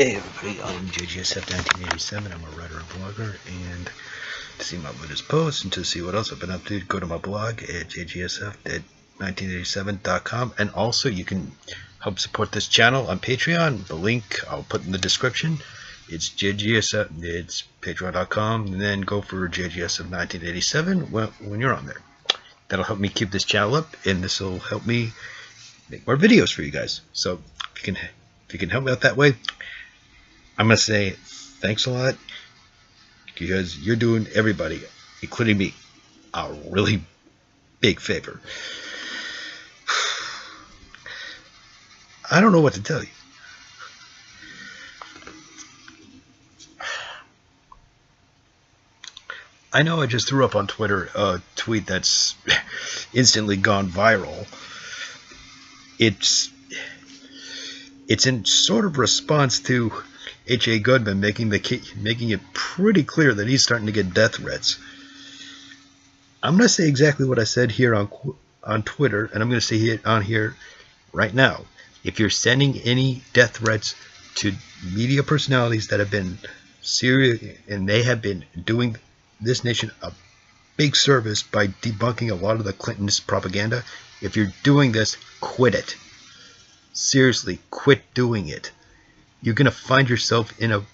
Hey everybody, I'm JGSF 1987. I'm a writer and blogger, and to see my latest posts and to see what else I've been up to, go to my blog at jgsf1987.com, and also you can help support this channel on Patreon. The link I'll put in the description. It's JGSF, it's patreon.com, and then go for JGSF 1987 when you're on there. That'll help me keep this channel up, and this will help me make more videos for you guys. So if you can help me out that way, I'm going to say thanks a lot, because you're doing everybody, including me, a really big favor. I don't know what to tell you. I know I just threw up on Twitter a tweet that's instantly gone viral. It's in sort of response to HA Goodman making it pretty clear that he's starting to get death threats. I'm going to say exactly what I said here on Twitter, and I'm going to say it on here right now. If you're sending any death threats to media personalities that have been serious, and they have been doing this nation a big service by debunking a lot of the Clintonist propaganda, if you're doing this, quit it. Seriously, quit doing it. You're going to find yourself in a...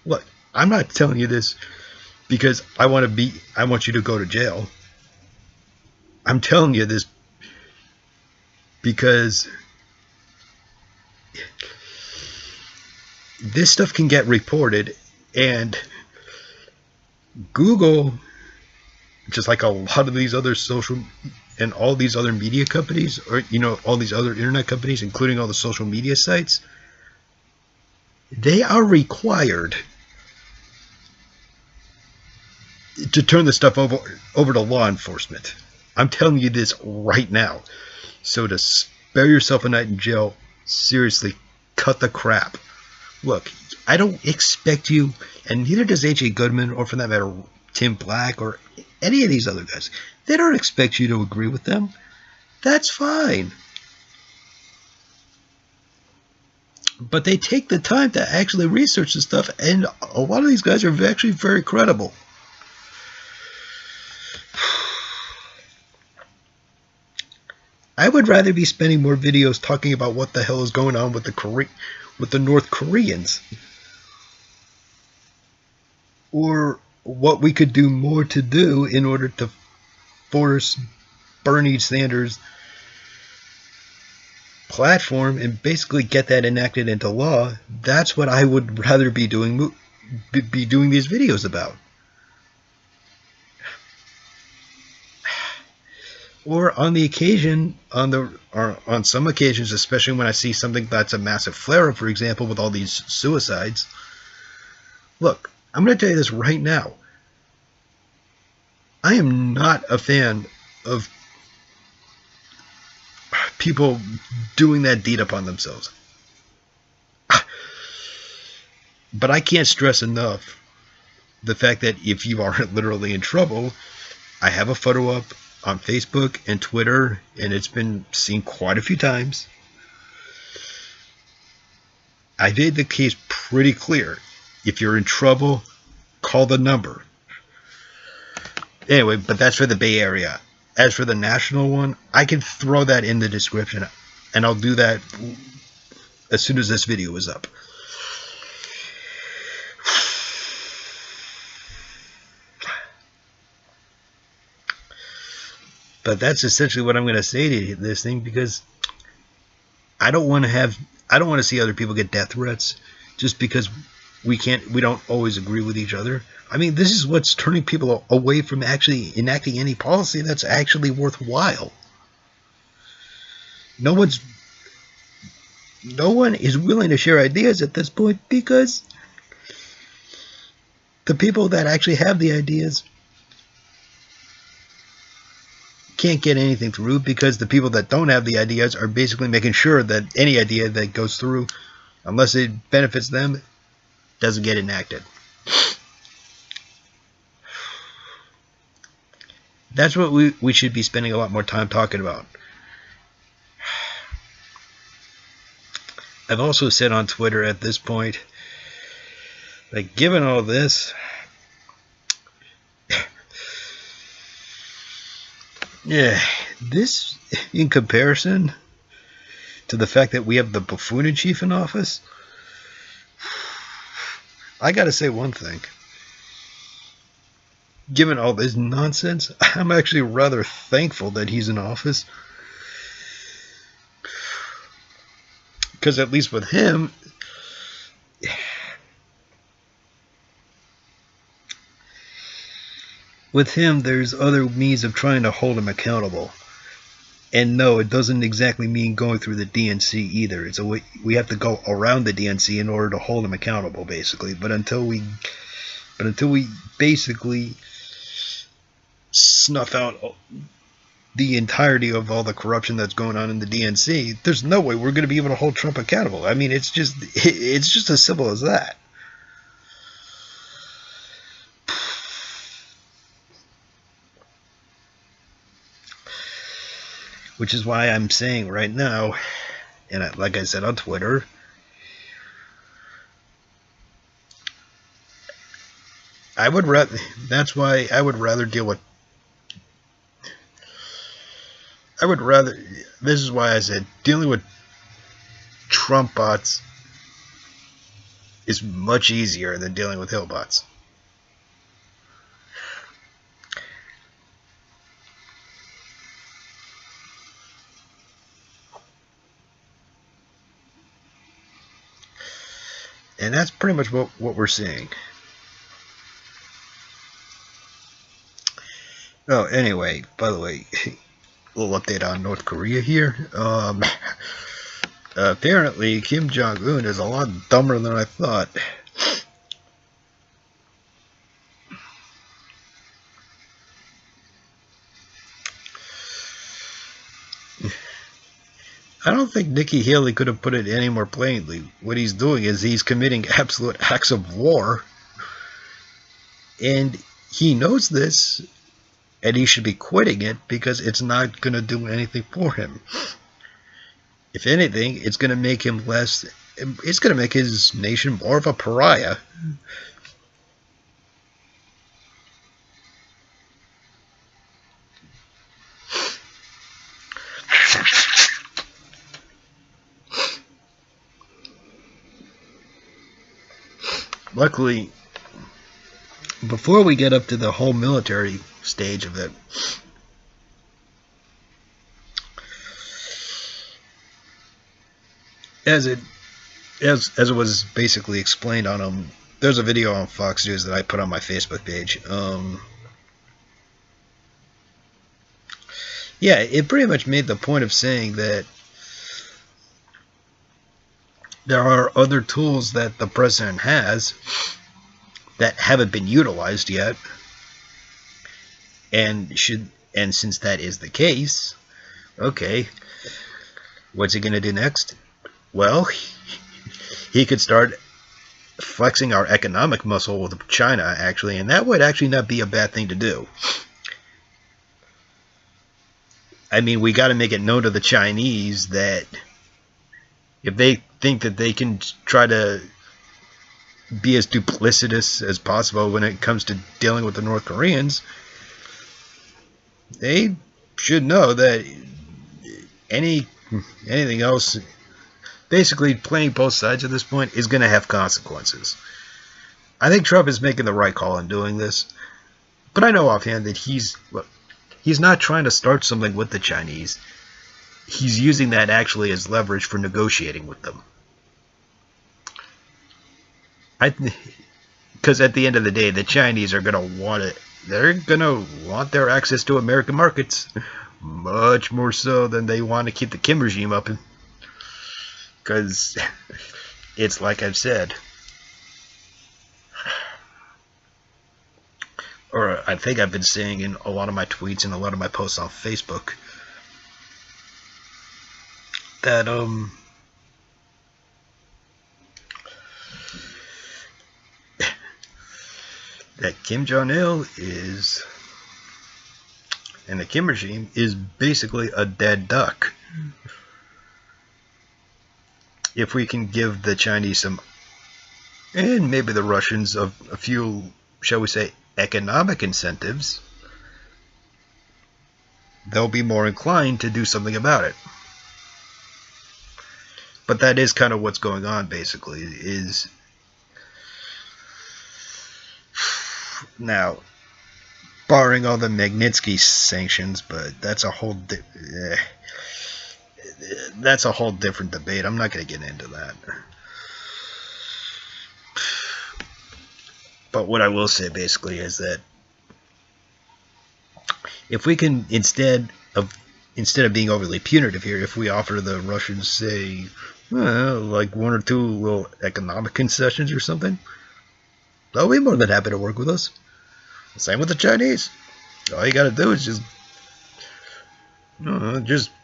Look, I'm not telling you this because I want you to go to jail. I'm telling you this because this stuff can get reported, and Google, just like a lot of these other social and all these other media companies, or all these other internet companies, including all the social media sites, they are required to turn the stuff over to law enforcement. I'm telling you this right now. So to spare yourself a night in jail, seriously, cut the crap. Look, I don't expect you, and neither does HA Goodman, or for that matter, Tim Black, or any of these other guys. They don't expect you to agree with them. That's fine. But they take the time to actually research the stuff, and a lot of these guys are actually very credible. I would rather be spending more videos talking about what the hell is going on with the North Koreans, or what we could do more to do in order to force Bernie Sanders' platform and basically get that enacted into law. That's what I would rather be doing these videos about. Or on some occasions, especially when I see something that's a massive flare-up, for example, with all these suicides. Look, I'm going to tell you this right now. I am not a fan of people doing that deed upon themselves. But I can't stress enough the fact that if you are literally in trouble, I have a photo up on Facebook and Twitter, and it's been seen quite a few times. I made the case pretty clear. If you're in trouble, call the number. Anyway, but that's for the Bay Area. As for the national one, I can throw that in the description, and I'll do that as soon as this video is up. But that's essentially what I'm going to say to this thing, because I don't want to see other people get death threats just because we don't always agree with each other. I mean, this is what's turning people away from actually enacting any policy that's actually worthwhile. No one is willing to share ideas at this point, because the people that actually have the ideas can't get anything through, because the people that don't have the ideas are basically making sure that any idea that goes through, unless it benefits them, doesn't get enacted. That's what we should be spending a lot more time talking about. I've also said on Twitter at this point, like, given all this, yeah, this in comparison to the fact that we have the Buffoon-in-Chief in office, I gotta say one thing. Given all this nonsense, I'm actually rather thankful that he's in office. Because at least with him, there's other means of trying to hold him accountable. And no, it doesn't exactly mean going through the DNC either. It's a way, we have to go around the DNC in order to hold him accountable, basically. But until we basically snuff out the entirety of all the corruption that's going on in the DNC, there's no way we're going to be able to hold Trump accountable. I mean, it's just as simple as that. Which is why I'm saying right now, and like I said on Twitter, that's why I would rather deal with, this is why I said dealing with Trump bots is much easier than dealing with Hill bots. And that's pretty much what we're seeing. Oh, anyway, by the way, a little update on North Korea here. Apparently, Kim Jong-un is a lot dumber than I thought. I don't think Nikki Haley could have put it any more plainly. What he's doing is he's committing absolute acts of war. And he knows this, and he should be quitting it because it's not going to do anything for him. If anything, it's going to make him it's going to make his nation more of a pariah. Luckily, before we get up to the whole military stage of it, as it was basically explained on there's a video on Fox News that I put on my Facebook page. Yeah, it pretty much made the point of saying that there are other tools that the president has that haven't been utilized yet, and since that is the case, okay, what's he gonna do next? Well, he could start flexing our economic muscle with China, actually, and that would actually not be a bad thing to do. I mean, we got to make it known to the Chinese that if they think that they can try to be as duplicitous as possible when it comes to dealing with the North Koreans, they should know that anything else, basically playing both sides at this point, is going to have consequences. I think Trump is making the right call in doing this, but I know offhand that he's not trying to start something with the Chinese. He's using that actually as leverage for negotiating with them. Because at the end of the day, the Chinese are going to want it. They're going to want their access to American markets much more so than they want to keep the Kim regime up. Because it's like I've said, or I think I've been saying in a lot of my tweets and a lot of my posts on Facebook, that that Kim Jong-il and the Kim regime is basically a dead duck. if we can give the Chinese some, and maybe the Russians, a few, shall we say, economic incentives, they'll be more inclined to do something about it. But that is kind of what's going on, basically, is now, barring all the Magnitsky sanctions, but that's a whole different debate. I'm not going to get into that. But what I will say basically is that if we can, instead of being overly punitive here, if we offer the Russians, say, like 1 or 2 little economic concessions or something, they'll be more than happy to work with us. Same with the Chinese. All you got to do is just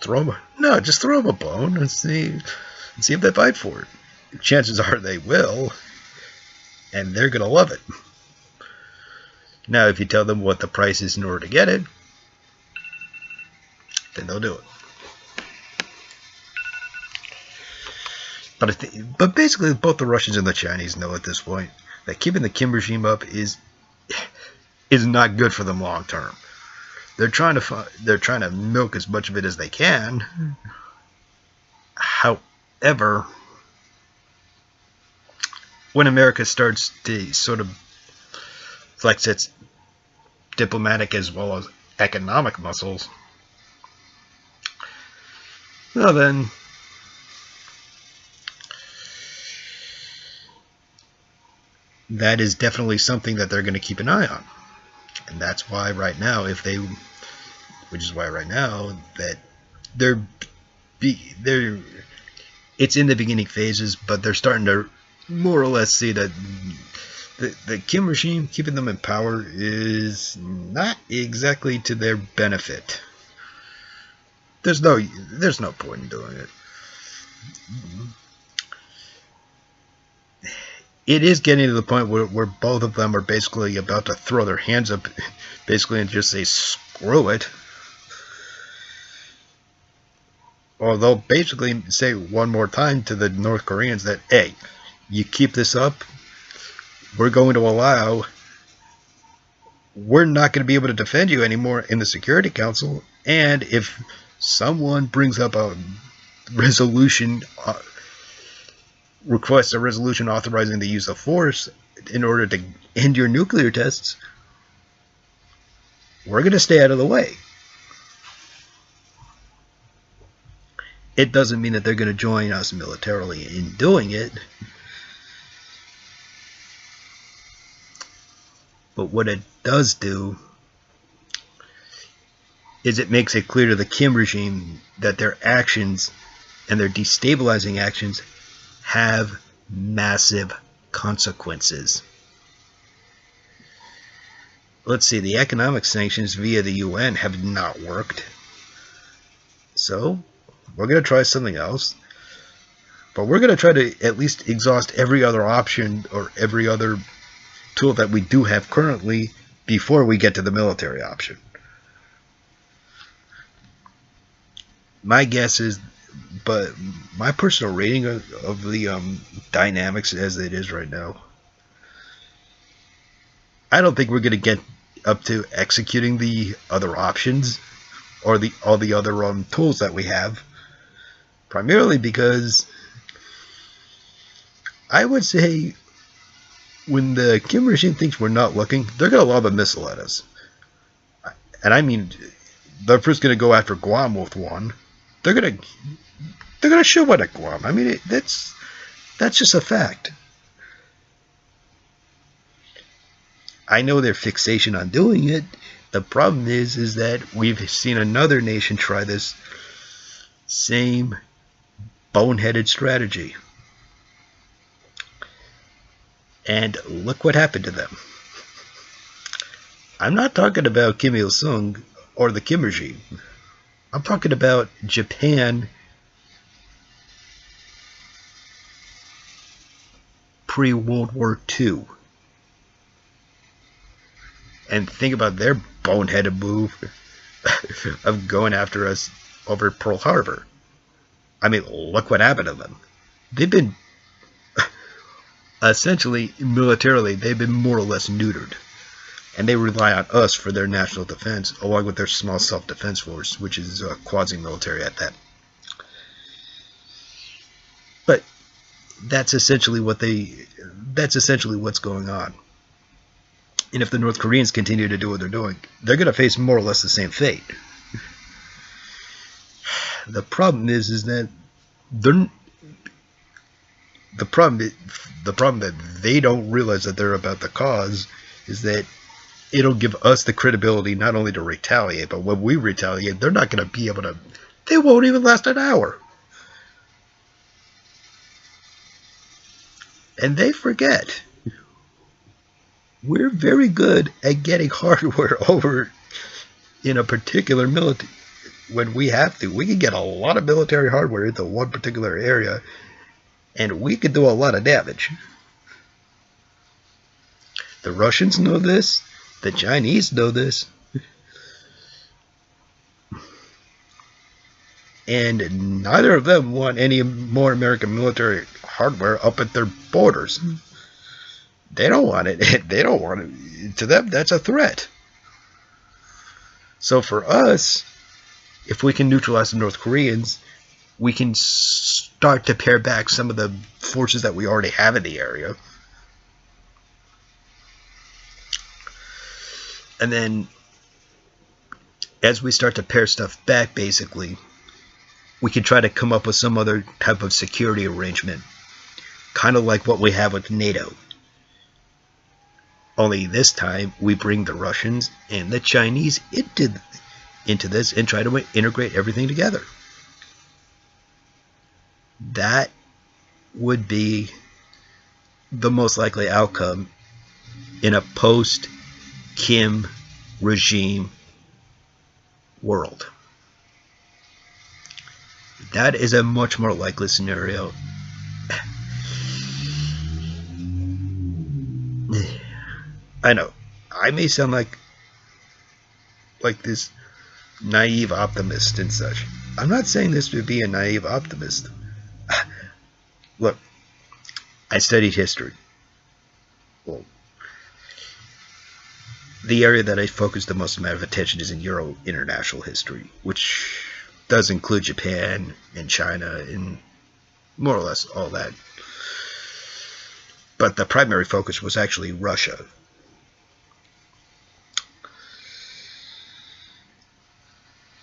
throw them a bone and see if they fight for it. Chances are they will, and they're gonna love it. Now, if you tell them what the price is in order to get it, then they'll do it. But basically, both the Russians and the Chinese know at this point that keeping the Kim regime up is not good for them long term. They're trying to milk as much of it as they can. However, when America starts to sort of flex its diplomatic as well as economic muscles, well then, that is definitely something that they're going to keep an eye on. And that's why right now, that it's in the beginning phases, but they're starting to more or less see that the Kim regime, keeping them in power, is not exactly to their benefit. There's no point in doing it. It is getting to the point where both of them are basically about to throw their hands up, basically, and just say, screw it. Or they'll basically say one more time to the North Koreans that, hey, you keep this up, we're going to allow, we're not going to be able to defend you anymore in the Security Council, and if someone brings up a resolution, requests a resolution authorizing the use of force in order to end your nuclear tests, we're going to stay out of the way. It doesn't mean that they're going to join us militarily in doing it. But what it does do is it makes it clear to the Kim regime that their actions and their destabilizing actions have massive consequences. Let's see, the economic sanctions via the UN have not worked. So, we're going to try something else. But we're going to try to at least exhaust every other option or every other tool that we do have currently before we get to the military option. My guess is, but my personal rating of the dynamics as it is right now, I don't think we're going to get up to executing the other options or all the other tools that we have, primarily because I would say when the Kim regime thinks we're not looking, they're going to lob a missile at us. And I mean, they're first going to go after Guam with one. They're going to show one at Guam. I mean, that's just a fact. I know their fixation on doing it. The problem is that we've seen another nation try this same boneheaded strategy. And look what happened to them. I'm not talking about Kim Il-sung or the Kim regime. I'm talking about Japan pre-World War II. And think about their boneheaded move of going after us over Pearl Harbor. I mean, look what happened to them. they've been essentially, militarily, they've been more or less neutered. And they rely on us for their national defense, along with their small self-defense force, which is quasi-military at that. But that's essentially what's going on. And if the North Koreans continue to do what they're doing, they're going to face more or less the same fate. The problem is that the problem that they don't realize that they're about the cause is that it'll give us the credibility not only to retaliate, but when we retaliate, they're not going to be able to. They won't even last an hour. And they forget. We're very good at getting hardware over in a particular military. When we have to, we can get a lot of military hardware into one particular area, and we could do a lot of damage. The Russians know this. The Chinese know this. And neither of them want any more American military hardware up at their borders. They don't want it. They don't want it. To them, that's a threat. So for us, if we can neutralize the North Koreans, we can start to pare back some of the forces that we already have in the area. And then, as we start to pare stuff back, basically, we can try to come up with some other type of security arrangement, kind of like what we have with NATO. Only this time, we bring the Russians and the Chinese into this and try to integrate everything together. That would be the most likely outcome in a post-Kim regime world. That is a much more likely scenario. I know, I may sound like this naive optimist and such. I'm not saying this to be a naive optimist. Look, I studied history. Well, the area that I focus the most amount of attention is in Euro international history, which does include Japan and China and more or less all that. But the primary focus was actually Russia.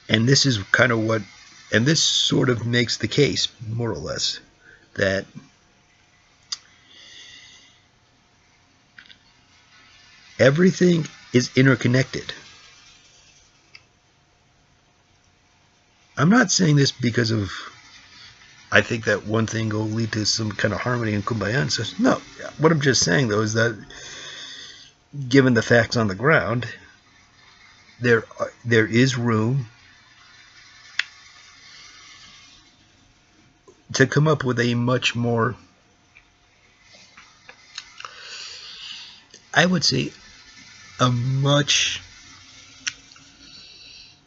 And this is kind of what, and this sort of makes the case, more or less, that everything is interconnected. I'm not saying this because of, I think that one thing will lead to some kind of harmony and kumbaya and such. No, what I'm just saying though is that given the facts on the ground, there is room to come up with a much more, I would say, a much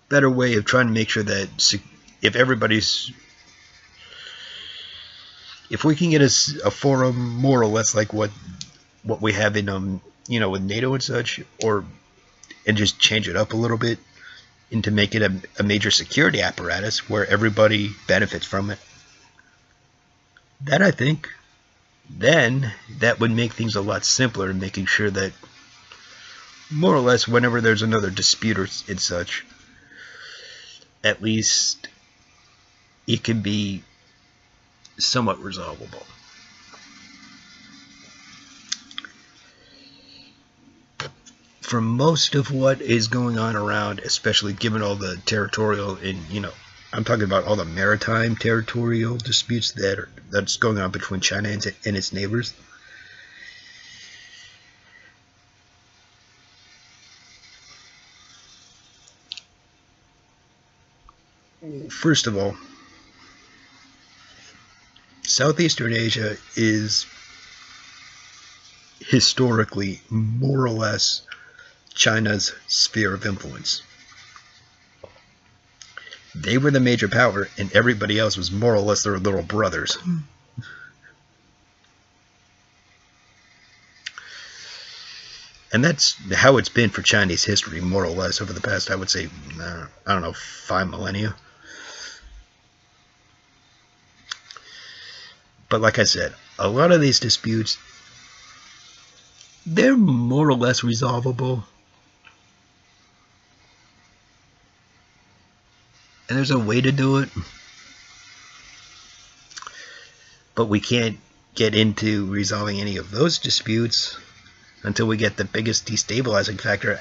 better way of trying to make sure that if we can get a forum more or less like what we have in with NATO and such, and just change it up a little bit and to make it a major security apparatus where everybody benefits from it. That I think, then that would make things a lot simpler in making sure that more or less whenever there's another dispute and such, at least it can be somewhat resolvable. For most of what is going on around, especially given all the territorial and I'm talking about all the maritime territorial disputes that's going on between China and its neighbors. First of all, Southeastern Asia is historically more or less China's sphere of influence. They were the major power, and everybody else was more or less their little brothers. And that's how it's been for Chinese history, more or less, over the past, I would say, I don't know, 5 millennia. But like I said, a lot of these disputes, they're more or less resolvable. And there's a way to do it. But we can't get into resolving any of those disputes until we get the biggest destabilizing factor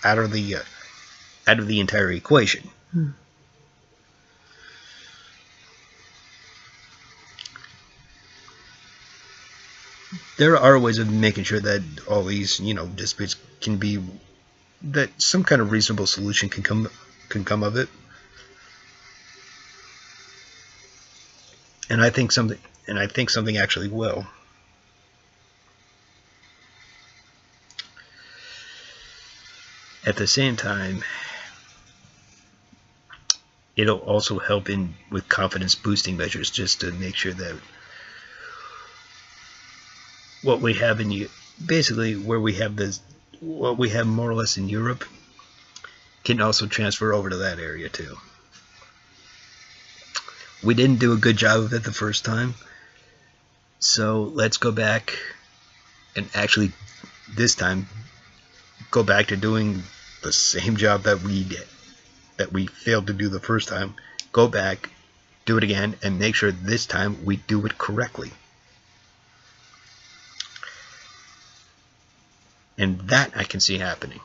out of the entire equation. There are ways of making sure that all these, disputes can be, that some kind of reasonable solution can come of it. And I think something actually will. At the same time, it'll also help with confidence boosting measures, just to make sure that what we have basically where we have what we have more or less in Europe can also transfer over to that area too. We didn't do a good job of it the first time, so let's go back and actually this time go back to doing the same job that we failed to do the first time. Go back, do it again, and make sure this time we do it correctly. And that I can see happening.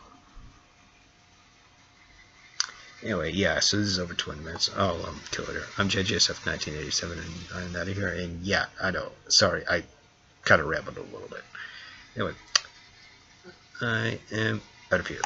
Anyway, yeah, so this is over 20 minutes. I'll kill it here. I'm JJSF 1987, and I'm out of here. And yeah, I know. Sorry, I kind of rambled a little bit. Anyway, I am out of here.